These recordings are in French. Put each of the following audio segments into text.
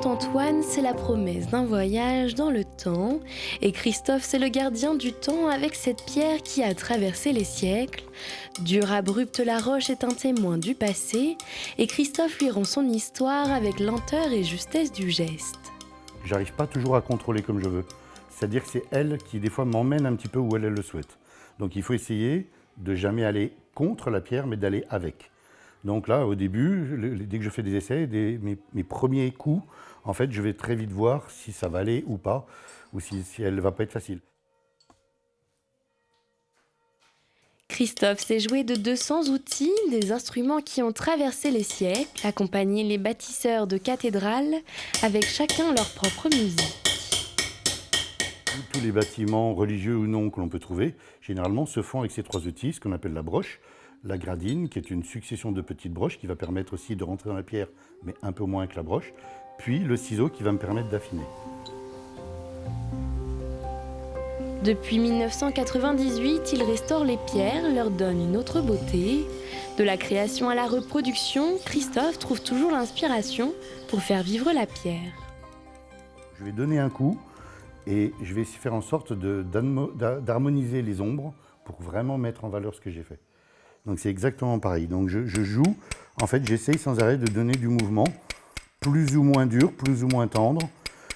Saint-Antoine, c'est la promesse d'un voyage dans le temps. Et Christophe, c'est le gardien du temps avec cette pierre qui a traversé les siècles. Dure, abrupte, la roche est un témoin du passé. Et Christophe lui rend son histoire avec lenteur et justesse du geste. J'arrive pas toujours à contrôler comme je veux. C'est-à-dire que c'est elle qui, des fois, m'emmène un petit peu où elle le souhaite. Donc il faut essayer de jamais aller contre la pierre, mais d'aller avec. Donc là, au début, dès que je fais des essais, mes premiers coups, en fait, je vais très vite voir si ça va aller ou pas, ou si elle ne va pas être facile. Christophe s'est joué de 200 outils, des instruments qui ont traversé les siècles, accompagné les bâtisseurs de cathédrales, avec chacun leur propre musique. Tous les bâtiments, religieux ou non, que l'on peut trouver, généralement se font avec ces trois outils, ce qu'on appelle la broche, la gradine, qui est une succession de petites broches qui va permettre aussi de rentrer dans la pierre, mais un peu moins que la broche, puis le ciseau qui va me permettre d'affiner. Depuis 1998, il restaure les pierres, leur donne une autre beauté. De la création à la reproduction, Christophe trouve toujours l'inspiration pour faire vivre la pierre. Je vais donner un coup et je vais faire en sorte d'harmoniser les ombres pour vraiment mettre en valeur ce que j'ai fait. Donc c'est exactement pareil. Donc je joue, en fait j'essaye sans arrêt de donner du mouvement, plus ou moins dur, plus ou moins tendre.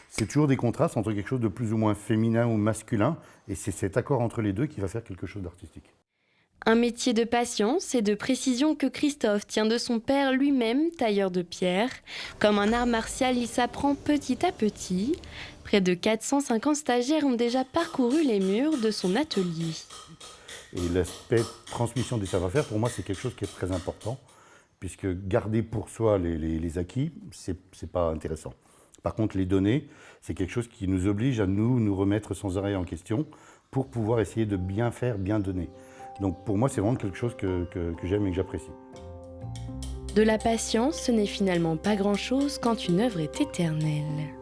C'est toujours des contrastes entre quelque chose de plus ou moins féminin ou masculin, et c'est cet accord entre les deux qui va faire quelque chose d'artistique. Un métier de patience et de précision que Christophe tient de son père lui-même, tailleur de pierre. Comme un art martial, il s'apprend petit à petit. Près de 450 stagiaires ont déjà parcouru les murs de son atelier. Et l'aspect transmission des savoir-faire, pour moi, c'est quelque chose qui est très important, puisque garder pour soi les acquis, c'est pas intéressant. Par contre, les données, c'est quelque chose qui nous oblige à nous remettre sans arrêt en question pour pouvoir essayer de bien faire, bien donner. Donc pour moi, c'est vraiment quelque chose que j'aime et que j'apprécie. De la patience, ce n'est finalement pas grand-chose quand une œuvre est éternelle.